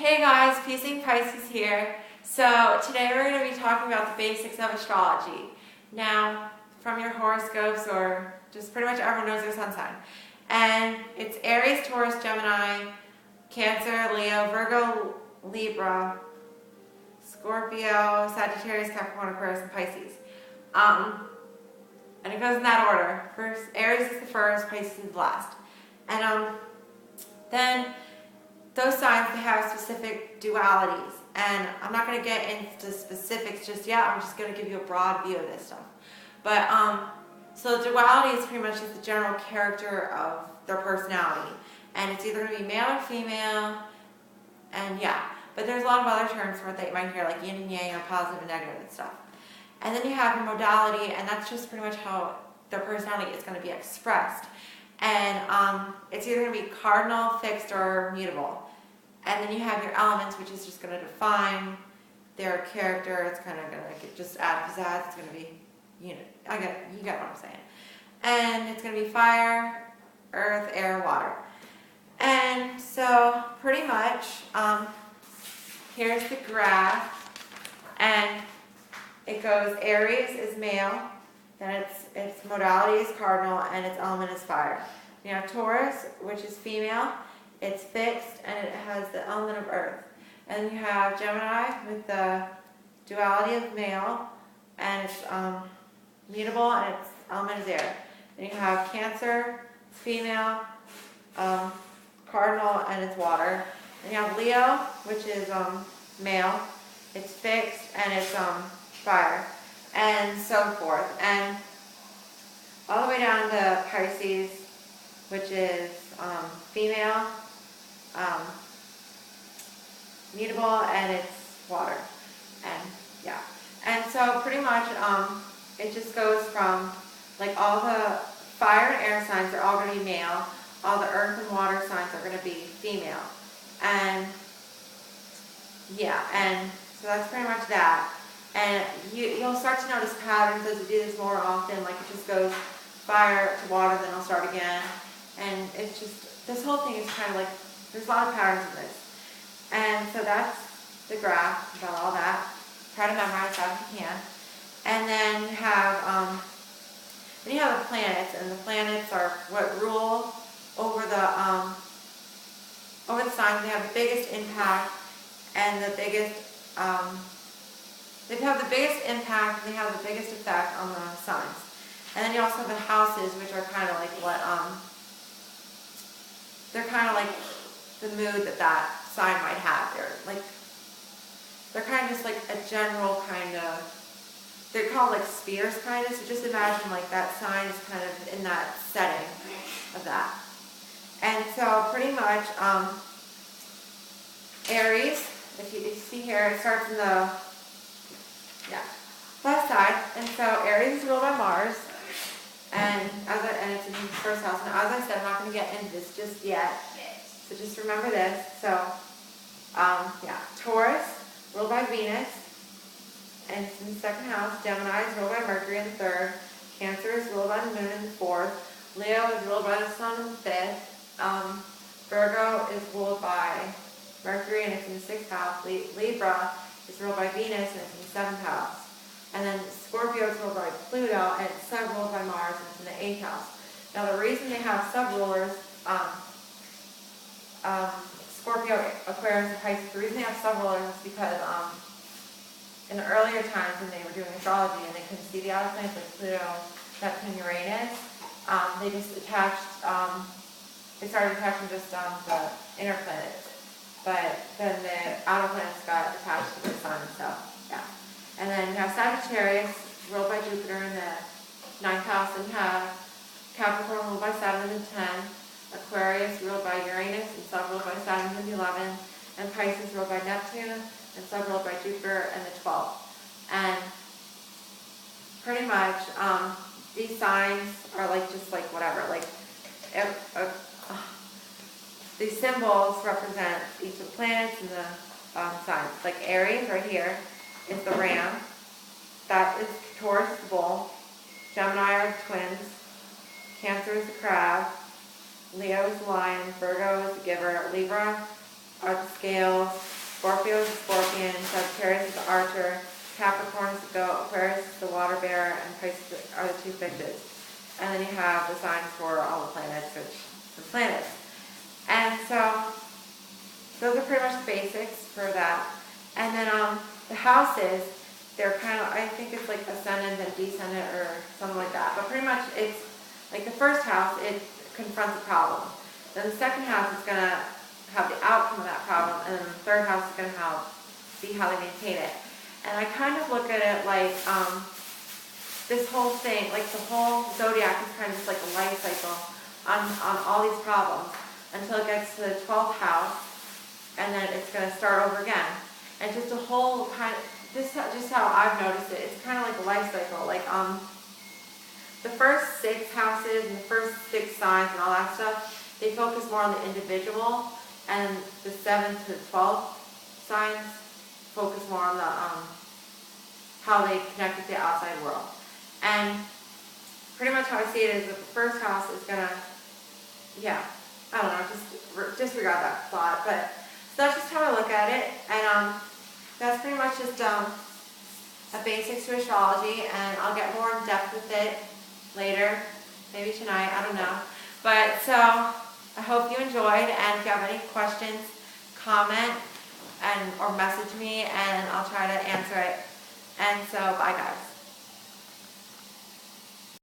Hey guys, Piecing Pisces here. So today we're going to be talking about the basics of astrology. Now, from your horoscopes or just pretty much everyone knows their sun sign. And it's Aries, Taurus, Gemini, Cancer, Leo, Virgo, Libra, Scorpio, Sagittarius, Capricorn, Aquarius, and Pisces. And it goes in that order. First, Aries is the first, Pisces is the last. And then those signs, they have specific dualities, and I'm not going to get into specifics just yet. I'm just going to give you a broad view of this stuff. But so the duality is pretty much just the general character of their personality, and it's either going to be male or female, and yeah. But there's a lot of other terms for it that you might hear, like yin and yang or positive and negative and stuff. And then you have your modality, and that's just pretty much how their personality is going to be expressed. And it's either going to be cardinal, fixed, or mutable. And then you have your elements, which is just going to define their character. It's kind of going to just add pizzazz. It's going to be, you get what I'm saying. And it's going to be fire, earth, air, water. And so pretty much, here's the graph. And it goes Aries is male. Then its modality is cardinal, and its element is fire. You have Taurus, which is female. It's fixed, and it has the element of earth. And then you have Gemini with the duality of male, and it's mutable, and its element is air. Then you have Cancer, it's female, cardinal, and it's water. Then you have Leo, which is male. It's fixed, and it's fire. And so forth. And all the way down to Pisces, which is female, mutable, and it's water. And yeah. And so pretty much it just goes from, like, all the fire and air signs are all going to be male. All the earth and water signs are going to be female. And yeah, and so that's pretty much that. And you'll start to notice patterns as you do this more often. Like, it just goes fire to water, then it'll start again. And it's just, this whole thing is kind of like, there's a lot of patterns in this. And so that's the graph about all that. Try to memorize that if you can. And then you have the planets, and the planets are what rule over the signs. They have the biggest impact and the biggest they have the biggest impact, and they have the biggest effect on the signs. And then you also have the houses, which are kind of like what, they're kind of like the mood that sign might have. They're kind of just like a general kind of, they're called like spheres kind of, so just imagine like that sign is kind of in that setting of that. And so pretty much, Aries, if you see here, it starts in the left side, and so Aries is ruled by Mars, and it's in the first house. And as I said, I'm not going to get into this just yet, so just remember this. So, Taurus ruled by Venus, and it's in the second house. Gemini is ruled by Mercury in the third. Cancer is ruled by the moon in the fourth. Leo is ruled by the sun in the fifth. Virgo is ruled by Mercury, and it's in the sixth house. Libra is ruled by Venus, and it's in the seventh house. And then Scorpio is ruled by Pluto, and it's sub-ruled by Mars, and it's in the eighth house. Now, the reason they have sub-rulers, Scorpio, Aquarius, and Pisces, the reason they have sub-rulers is because in the earlier times when they were doing astrology and they couldn't see the outer planets like Pluto, Neptune, Uranus, they just attached, they started attaching just the inner planets. But then the outer planets got attached to the sun, so yeah. And then you have Sagittarius, ruled by Jupiter in the ninth house, and you have Capricorn ruled by Saturn in the 10th, Aquarius ruled by Uranus and sub-ruled by Saturn in the 11th, and Pisces ruled by Neptune and sub-ruled by Jupiter in the 12th. And pretty much these signs are like just like whatever, like these symbols represent each of the planets and the signs. Like Aries right here is the ram. That is Taurus, the bull. Gemini are the twins. Cancer is the crab. Leo is the lion. Virgo is the giver. Libra are the scales, Scorpio is the scorpion, Sagittarius is the archer, Capricorn is the goat, Aquarius is the water bear, and Pisces are the two fishes. And then you have the signs for all the planets, which are the planets. And so those are pretty much the basics for that. And then the houses, they're kind of, I think it's like ascendant and descendant or something like that. But pretty much it's like the first house, it confronts a problem. Then the second house is going to have the outcome of that problem. And then the third house is going to see how they maintain it. And I kind of look at it like this whole thing, like the whole zodiac is kind of just like a life cycle on all these problems until it gets to the 12th house. And then it's going to start over again. And just a whole kind of, just how I've noticed it, it's kind of like a life cycle. Like the first 6 houses and the first 6 signs and all that stuff, they focus more on the individual, and the 7th to the 12th signs focus more on the how they connect with the outside world. And pretty much how I see it is that the first house is gonna, I don't know, just disregard that thought, but so that's just how I look at it. And that's pretty much just a basics to astrology, and I'll get more in depth with it later, maybe tonight, I don't know. But so I hope you enjoyed, and if you have any questions, comment or message me, and I'll try to answer it. And so bye guys.